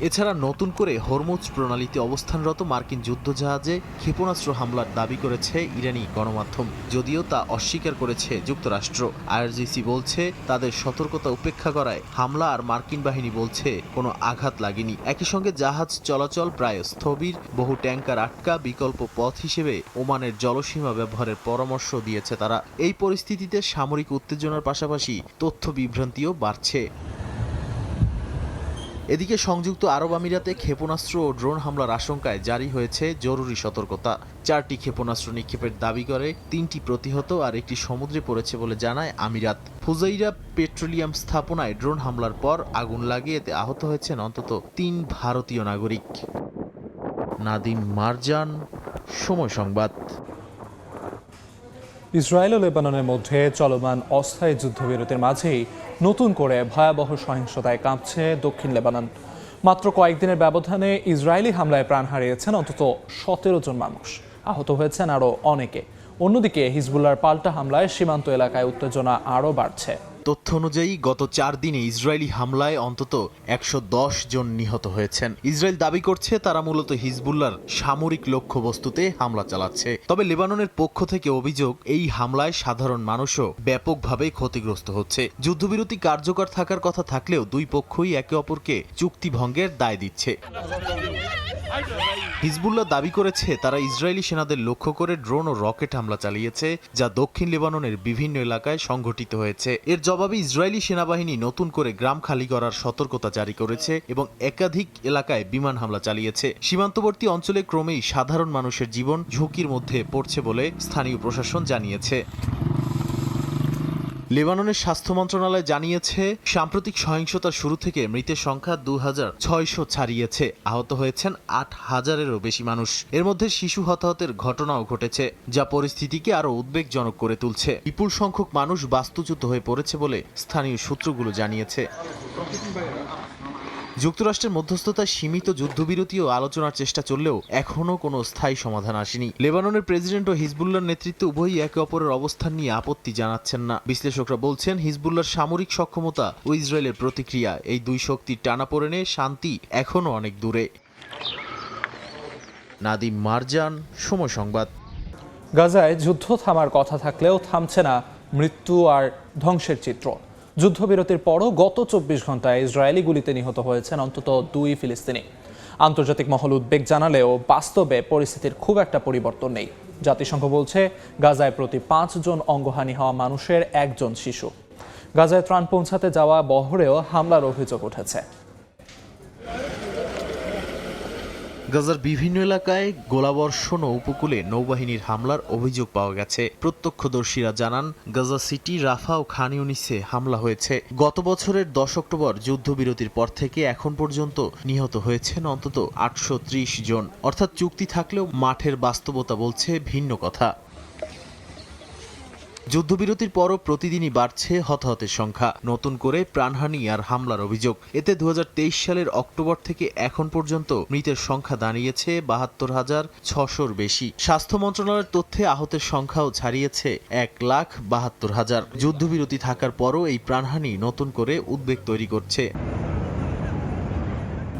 Speaker 5: এছাড়া নতুন করে হরমুজ প্রণালীতে অবস্থানরত মার্কিন যুদ্ধজাহাজে ক্ষেপণাস্ত্র হামলার দাবি করেছে ইরানি গণমাধ্যম, যদিও তা অস্বীকার করেছে যুক্তরাষ্ট্র। আইআরজিসি বলছে তাদের সতর্কতা উপেক্ষা করায় হামলা, আর মার্কিন বাহিনী বলছে কোনো আঘাত লাগেনি। একই সঙ্গে জাহাজ চলাচল প্রায় স্থবির, বহু ট্যাঙ্কার আটকা, বিকল্প পথ হিসেবে ওমানের জলসীমা ব্যবহারের পরামর্শ দিয়েছে তারা। এই পরিস্থিতিতে সামরিক উত্তেজনার পাশাপাশি তথ্য বিভ্রান্তিও বাড়ছে। এদিকে সংযুক্ত আরব আমিরাতে ক্ষেপণাস্ত্র ও ড্রোন হামলার আশঙ্কায় জারি হয়েছে জরুরি সতর্কতা। 4টি ক্ষেপণাস্ত্র নিক্ষেপের দাবি করে, 3টি প্রতিহত আর 1টি সমুদ্রে পড়েছে বলে জানায় আমিরাত। ফুজাইরা পেট্রোলিয়াম স্থাপনায় ড্রোন হামলার পর আগুন লাগে, এতে আহত হয়েছেন অন্তত 3 ভারতীয় নাগরিক। নাদিম মারজান, সময় সংবাদ।
Speaker 1: ইসরায়েল ও লেবাননের মধ্যে চলমান অস্থায়ী যুদ্ধবিরতির মাঝেই নতুন করে ভয়াবহ সহিংসতায় কাঁপছে দক্ষিণ লেবানন। মাত্র কয়েকদিনের ব্যবধানে ইসরায়েলি হামলায় প্রাণ হারিয়েছেন অন্তত 17 জন মানুষ, আহত হয়েছেন আরও অনেকে। অন্যদিকে হিজবুল্লাহর পাল্টা হামলায় সীমান্ত এলাকায় উত্তেজনা আরও বাড়ছে।
Speaker 5: তথ্য অনুযায়ী গত 4 দিনে ইসরায়েলি হামলায় অন্তত 110 জন নিহত হয়েছেন। ইসরায়েল দাবি করছে তারা মূলত হিজবুল্লাহর সামরিক লক্ষ্যবস্তুতে হামলা চালাচ্ছে। তবে লেবাননের পক্ষ থেকে অভিযোগ, এই হামলায় সাধারণ মানুষও ব্যাপকভাবে ক্ষতিগ্রস্ত হচ্ছে। যুদ্ধবিরতি কার্যকর থাকার কথা থাকলেও দুই পক্ষই একে অপরকে চুক্তি ভঙ্গের দায় দিচ্ছে। হিজবুল্লাহ দাবি করেছে তারা ইসরায়েলি সেনাদের লক্ষ্য করে ড্রোন ও রকেট হামলা চালিয়েছে, যা দক্ষিণ লেবাননের বিভিন্ন এলাকায় সংঘটিত হয়েছে। এর জবাবে ইসরায়েলি সেনাবাহিনী নতুন করে গ্রাম খালি করার সতর্কতা জারি করেছে এবং একাধিক এলাকায় বিমান হামলা চালিয়েছে। সীমান্তবর্তী অঞ্চলে ক্রমেই সাধারণ মানুষের জীবন ঝুঁকির মধ্যে পড়ছে বলে স্থানীয় প্রশাসন জানিয়েছে। লেবাননের স্বাস্থ্য মন্ত্রণালয় জানিয়েছে সাম্প্রতিক সহিংসতার শুরু থেকে মৃতের সংখ্যা 2600 ছাড়িয়েছে। আহত হয়েছেন 8000-এরও বেশি মানুষ। এর মধ্যে শিশু হতাহতের ঘটনাও ঘটেছে, যা পরিস্থিতিকে আরও উদ্বেগজনক করে তুলছে। বিপুল সংখ্যক মানুষ বাস্তুচ্যুত হয়ে পড়েছে বলে স্থানীয় সূত্রগুলো জানিয়েছে। যুক্তরাষ্ট্রের মধ্যস্থতায় সীমিত যুদ্ধবিরতি ও আলোচনার চেষ্টা চললেও এখনও কোনো স্থায়ী সমাধান আসেনি। লেবাননের প্রেসিডেন্ট ও হিজবুল্লাহর নেতৃত্বে উভয়ই একে অপরের অবস্থান নিয়ে আপত্তি জানাচ্ছেন না। বিশ্লেষকরা বলছেন হিজবুল্লাহর সামরিক সক্ষমতা ও ইসরায়েলের প্রতিক্রিয়া, এই দুই শক্তির টানাপোড়েনে শান্তি এখনও অনেক দূরে। নাদিম মারজান, সময় সংবাদ।
Speaker 1: গাজায় যুদ্ধ থামার কথা থাকলেও থামছে না মৃত্যু আর ধ্বংসের চিত্র। যুদ্ধবিরতির পরও গত 24 ঘন্টায় ইসরায়েলি গুলিতে নিহত হয়েছেন অন্তত 2 ফিলিস্তিনি। আন্তর্জাতিক মহল উদ্বেগ জানালেও বাস্তবে পরিস্থিতির খুব একটা পরিবর্তন নেই। জাতিসংঘ বলছে গাজায় প্রতি 5 জন অঙ্গহানি হওয়া মানুষের 1 জন শিশু। গাজায় ত্রাণ পৌঁছাতে যাওয়া বহরেও হামলার অভিযোগ উঠেছে।
Speaker 5: গাজার বিভিন্ন এলাকায় গোলাবর্ষণ ও উপকূলে নৌবাহিনীর হামলার অভিযোগ পাওয়া গেছে। প্রত্যক্ষদর্শীরা জানান গাজা সিটি, রাফা ও খান ইউনিসে হামলা হয়েছে। গত বছরের 10 অক্টোবর যুদ্ধবিরতির পর থেকে এখন পর্যন্ত নিহত হয়েছেন অন্তত 830 জন। অর্থাৎ চুক্তি থাকলেও মাঠের বাস্তবতা বলছে ভিন্ন কথা। যুদ্ধবিরতির পরও প্রতিদিনই বাড়ছে হতাহতের সংখ্যা। নতুন করে প্রাণহানি আর হামলার অভিযোগ। এতে 2023 সালের অক্টোবর থেকে এখন পর্যন্ত মৃতের সংখ্যা দাঁড়িয়েছে 72,600-র বেশি। স্বাস্থ্য মন্ত্রণালয়ের তথ্যে আহতের সংখ্যাও ছাড়িয়েছে 1,72,000। যুদ্ধবিরতি থাকার পরও এই প্রাণহানি নতুন করে উদ্বেগ তৈরি করছে।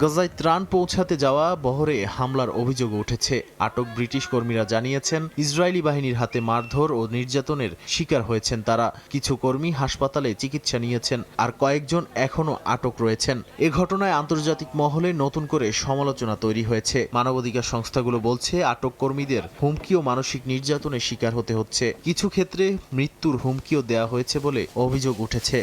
Speaker 5: গাজায় ত্রাণ পৌঁছাতে যাওয়া বহরে হামলার অভিযোগ উঠেছে। আটক ব্রিটিশ কর্মীরা জানিয়েছেন ইসরায়েলি বাহিনীর হাতে মারধর ও নির্যাতনের শিকার হয়েছেন তারা। কিছু কর্মী হাসপাতালে চিকিৎসা নিয়েছেন, আর কয়েকজন এখনও আটক রয়েছেন। এ ঘটনায় আন্তর্জাতিক মহলে নতুন করে সমালোচনা তৈরি হয়েছে। মানবাধিকার সংস্থাগুলো বলছে আটক কর্মীদের হুমকি ও মানসিক নির্যাতনের শিকার হতে হচ্ছে। কিছু ক্ষেত্রে মৃত্যুর হুমকিও দেওয়া হয়েছে বলে অভিযোগ উঠেছে।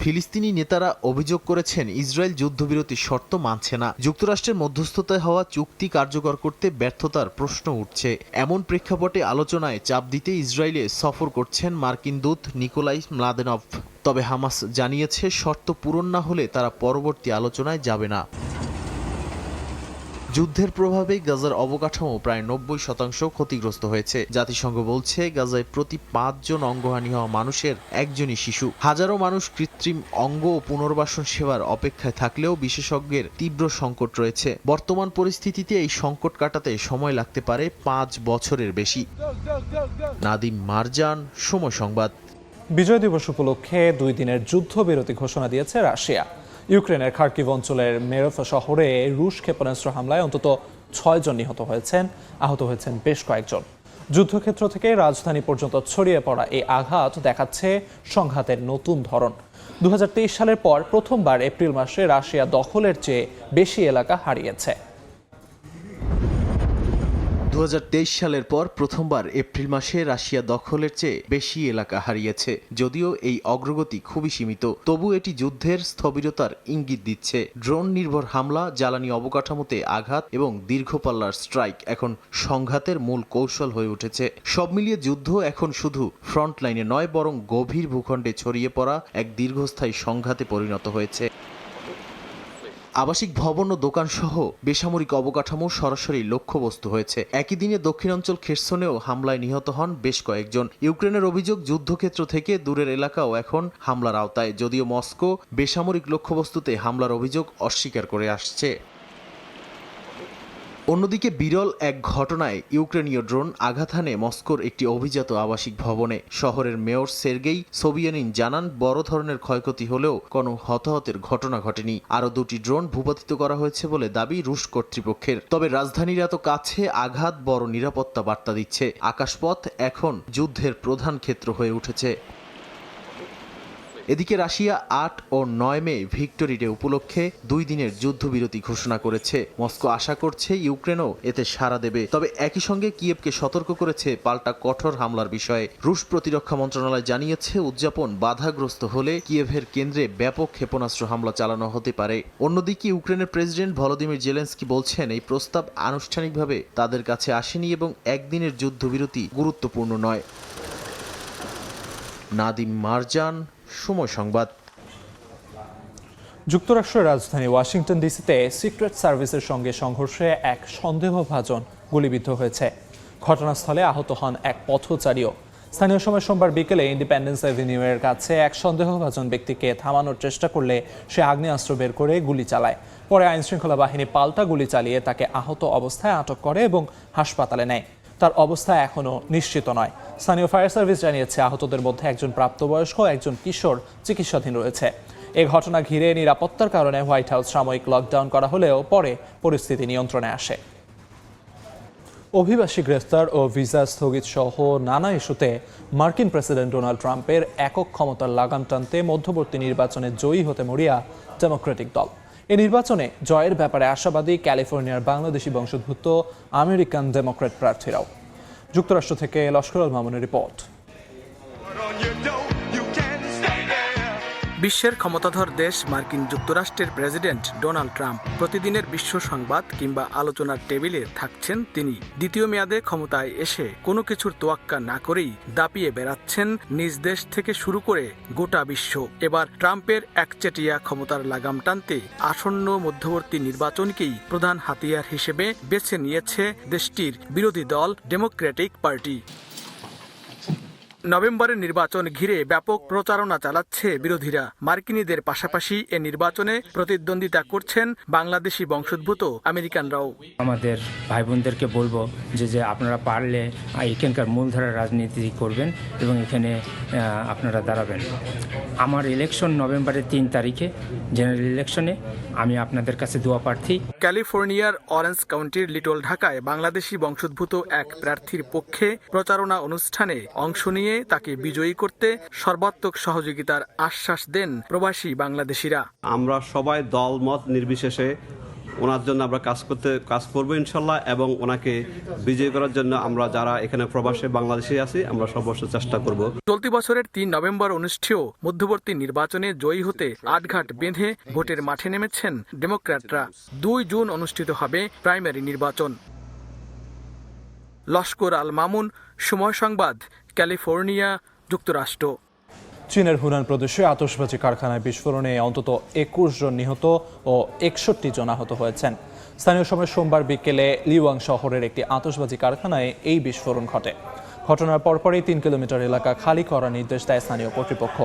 Speaker 5: ফিলিস্তিনি নেতারা অভিযোগ করেছেন ইসরায়েল যুদ্ধবিরতির শর্ত মানছে না। যুক্তরাষ্ট্রের মধ্যস্থতায় হওয়া চুক্তি কার্যকর করতে ব্যর্থতার প্রশ্ন উঠছে। এমন প্রেক্ষাপটে আলোচনায় চাপ দিতে ইসরায়েলে সফর করছেন মার্কিন দূত নিকোলাই মলাদেনভ। তবে হামাস জানিয়েছে শর্ত পূরণ না হলে তারা পরবর্তী আলোচনায় যাবে না। যুদ্ধের প্রভাবে গাজার অবকাঠামো প্রায় 90% ক্ষতিগ্রস্ত হয়েছে। জাতিসংঘ বলছে গাজায় প্রতি 5 জন অঙ্গহানি হওয়া মানুষের 1 জনই শিশু। হাজারো মানুষ কৃত্রিম অঙ্গ ও পুনর্বাসন সেবার অপেক্ষায় থাকলেও বিশেষজ্ঞের তীব্র সংকট রয়েছে। বর্তমান পরিস্থিতিতে এই সংকট কাটাতে সময় লাগতে পারে 5 বছরের বেশি। নাদিম মারজান, সময় সংবাদ।
Speaker 1: বিজয় দিবস উপলক্ষে 2 দিনের যুদ্ধবিরতি ঘোষণা দিয়েছে রাশিয়া। ইউক্রেনের খার্কিভ অঞ্চলের মেরোফা শহরে রুশ ক্ষেপণাস্ত্র হামলায় অন্তত 6 জন নিহত হয়েছেন, আহত হয়েছেন বেশ কয়েকজন। যুদ্ধক্ষেত্র থেকে রাজধানী পর্যন্ত ছড়িয়ে পড়া এই আঘাত দেখাচ্ছে সংঘাতের নতুন ধরন। 2023 সালের পর প্রথমবার এপ্রিল মাসে রাশিয়া দখলের চেয়ে বেশি এলাকা হারিয়েছে।
Speaker 5: 2023 সালের পর প্রথমবার এপ্রিল মাসে রাশিয়া দখলের চেয়ে বেশি এলাকা হারিয়েছে। যদিও এই অগ্রগতি খুবই সীমিত, তবু এটি যুদ্ধের স্থবিরতার ইঙ্গিত দিচ্ছে। ড্রোন নির্ভর হামলা, জ্বালানি অবকাঠামোতে আঘাত এবং দীর্ঘপাল্লার স্ট্রাইক এখন সংঘাতের মূল কৌশল হয়ে উঠেছে। সব মিলিয়ে যুদ্ধ এখন শুধু ফ্রন্ট লাইনে নয়, বরং গভীর ভূখণ্ডে ছড়িয়ে পড়া এক দীর্ঘস্থায়ী সংঘাতে পরিণত হয়েছে। আবাসিক ভবন ও দোকানসহ বেসামরিক অবকাঠামো সরাসরি লক্ষ্যবস্তু হয়েছে। একই দিনে দক্ষিণাঞ্চল খেরসনেও হামলায় নিহত হন বেশ কয়েকজন। ইউক্রেনের অভিযোগ যুদ্ধক্ষেত্র থেকে দূরের এলাকাও এখন হামলার আওতায়, যদিও মস্কো বেসামরিক লক্ষ্যবস্তুতে হামলার অভিযোগ অস্বীকার করে আসছে। অন্যদিকে বিরল এক ঘটনায় ইউক্রেনীয় ড্রোন আঘাত হানে মস্কোর একটি অভিজাত আবাসিক ভবনে। শহরের মেয়র সের্গেই সোবিয়ানিন জানান বড় ধরনের ক্ষয়ক্ষতি হলেও কোনো হতাহতের ঘটনা ঘটেনি। আরও 2টি ড্রোন ভূপাতিত করা হয়েছে বলে দাবি রুশ কর্তৃপক্ষের। তবে রাজধানীর এত কাছে আঘাত বড় নিরাপত্তা বার্তা দিচ্ছে। আকাশপথ এখন যুদ্ধের প্রধান ক্ষেত্র হয়ে উঠেছে। এদিকে রাশিয়া 8 ও 9 মে ভিক্টোরি ডে উপলক্ষে 2 দিনের যুদ্ধবিরতি ঘোষণা করেছে। মস্কো আশা করছে ইউক্রেনও এতে সাড়া দেবে। তবে একই সঙ্গে কিয়েভকে সতর্ক করেছে পাল্টা কঠোর হামলার বিষয়ে। রুশ প্রতিরক্ষা মন্ত্রণালয় জানিয়েছে উদযাপন বাধাগ্রস্ত হলে কিয়েভের কেন্দ্রে ব্যাপক ক্ষেপণাস্ত্র হামলা চালানো হতে পারে। অন্যদিকে ইউক্রেনের প্রেসিডেন্ট ভলোদিমির জেলেনস্কি বলছেন এই প্রস্তাব আনুষ্ঠানিকভাবে তাদের কাছে আসেনি এবং একদিনের যুদ্ধবিরতি গুরুত্বপূর্ণ নয়। নাদিম মারজান, সময় সংবাদ।
Speaker 1: যুক্তরাষ্ট্রের রাজধানী ওয়াশিংটন ডিসিতে সিক্রেট সার্ভিসের সঙ্গে সংঘর্ষে এক সন্দেহভাজন গুলিবিদ্ধ হয়েছে। ঘটনাস্থলে আহত হন এক পথচারীও। স্থানীয় সময় সোমবার বিকেলে ইন্ডিপেন্ডেন্স অ্যাভিনিউ এর কাছে এক সন্দেহভাজন ব্যক্তিকে থামানোর চেষ্টা করলে সে আগ্নেয়াস্ত্র বের করে গুলি চালায়। পরে আইনশৃঙ্খলা বাহিনী পাল্টা গুলি চালিয়ে তাকে আহত অবস্থায় আটক করে এবং হাসপাতালে নেয়। তার অবস্থা এখনও নিশ্চিত নয়। স্থানীয় ফায়ার সার্ভিস জানিয়েছে আহতদের মধ্যে একজন প্রাপ্তবয়স্ক ও একজন কিশোর চিকিৎসাধীন রয়েছে। এ ঘটনা ঘিরে নিরাপত্তার কারণে হোয়াইট হাউস সাময়িক লকডাউন করা হলেও পরে পরিস্থিতি নিয়ন্ত্রণে আসে। অভিবাসী গ্রেফতার ও ভিসা স্থগিত সহ নানা ইস্যুতে মার্কিন প্রেসিডেন্ট ডোনাল্ড ট্রাম্পের একক ক্ষমতার লাগাম টানতে মধ্যবর্তী নির্বাচনে জয়ী হতে মরিয়া ডেমোক্রেটিক দল। এই নির্বাচনে জয়ের ব্যাপারে আশাবাদী ক্যালিফোর্নিয়ার বাংলাদেশি বংশোদ্ভূত আমেরিকান ডেমোক্র্যাট প্রার্থীরাও। যুক্তরাষ্ট্র থেকে লস্কর আল মামুনের রিপোর্ট।
Speaker 13: বিশ্বের ক্ষমতাধর দেশ মার্কিন যুক্তরাষ্ট্রের প্রেসিডেন্ট ডোনাল্ড ট্রাম্প প্রতিদিনের বিশ্ব সংবাদ কিংবা আলোচনার টেবিলে থাকছেন তিনি। দ্বিতীয় মেয়াদে ক্ষমতায় এসে কোনো কিছুর তোয়াক্কা না করেই দাপিয়ে বেড়াচ্ছেন নিজ দেশ থেকে শুরু করে গোটা বিশ্ব। এবার ট্রাম্পের একচেটিয়া ক্ষমতার লাগাম টানতে আসন্ন মধ্যবর্তী নির্বাচনকেই প্রধান হাতিয়ার হিসেবে বেছে নিয়েছে দেশটির বিরোধী দল ডেমোক্রেটিক পার্টি। নভেম্বরের নির্বাচন ঘিরে ব্যাপক প্রচারণা চালাচ্ছে বিরোধীরা। মার্কিনীদের পাশাপাশি এ নির্বাচনে প্রতিদ্বন্দ্বিতা করছেন বাংলাদেশি বংশোদ্ভূত আমেরিকানরাও।
Speaker 14: আমাদের ভাই বোনদেরকে বলবো যে আপনারা পারলে এখানকার মূলধারার রাজনীতি করবেন এবং এখানে আপনারা দাঁড়াবেন। আমার ইলেকশন নভেম্বরের 3 তারিখে, জেনারেল ইলেকশনে আমি আপনাদের কাছে দোয়া প্রার্থী।
Speaker 13: ক্যালিফোর্নিয়ার অরেঞ্জ কাউন্টির লিটল ঢাকায় বাংলাদেশি বংশোদ্ভূত এক প্রার্থীর পক্ষে প্রচারণা অনুষ্ঠানে অংশ নিয়ে তাকে বিজয়ী করতে সর্বাত্মক সহযোগিতার আশ্বাস দেন প্রবাসী বাংলাদেশিরা।
Speaker 15: আমরা সবাই দল মত নির্বিশেষে ওনার জন্য আমরা কাজ করবো ইনশাল্লাহ, এবং ওনাকে বিজয়ী করার জন্য আমরা যারা এখানে প্রবাসী বাংলাদেশি আছি আমরা সর্বস্ব চেষ্টা করব।
Speaker 13: চলতি বছরের 3 নভেম্বর অনুষ্ঠেয় মধ্যবর্তী নির্বাচনে জয়ী হতে আটঘাট বেঁধে ভোটের মাঠে নেমেছেন ডেমোক্র্যাটরা। 2 জুন অনুষ্ঠিত হবে প্রাইমারি নির্বাচন। লস্কর আল মামুন, সময় সংবাদ, ক্যালিফোর্নিয়া, যুক্তরাষ্ট্র।
Speaker 1: চীনের হুনান প্রদেশে আতশবাজি কারখানায় বিস্ফোরণে অন্তত 21 জন নিহত ও 61 জন আহত হয়েছেন। স্থানীয় সময় সোমবার বিকেলে লিওয়াং শহরের একটি আতশবাজি কারখানায় এই বিস্ফোরণ ঘটে। ঘটনার পরপরই 3 কিলোমিটার এলাকা খালি করার নির্দেশ দেয় স্থানীয় কর্তৃপক্ষ।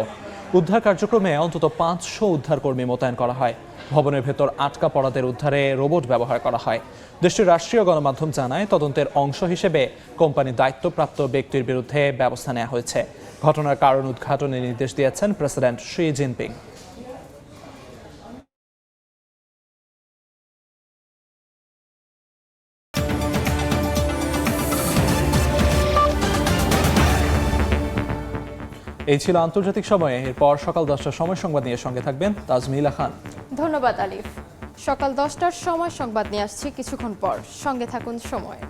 Speaker 1: উদ্ধার কার্যক্রমে অন্তত 500 উদ্ধারকর্মী মোতায়েন করা হয়। ভবনের ভেতর আটকা পড়াদের উদ্ধারে রোবট ব্যবহার করা হয়। দেশটির রাষ্ট্রীয় গণমাধ্যম জানায়, তদন্তের অংশ হিসেবে কোম্পানির দায়িত্বপ্রাপ্ত ব্যক্তির বিরুদ্ধে ব্যবস্থা নেওয়া হয়েছে। ঘটনার কারণ উদ্ঘাটনের নির্দেশ দিয়েছেন প্রেসিডেন্ট শি জিনপিং। এই ছিল আন্তর্জাতিক সময়ে। এরপর সকাল 10টার সময় সংবাদ নিয়ে সঙ্গে থাকবেন তাজমিলা খান।
Speaker 16: ধন্যবাদ আলিফ। সকাল 10টার সময় সংবাদ নিয়ে আসছি কিছুক্ষণ পর, সঙ্গে থাকুন সময়ের।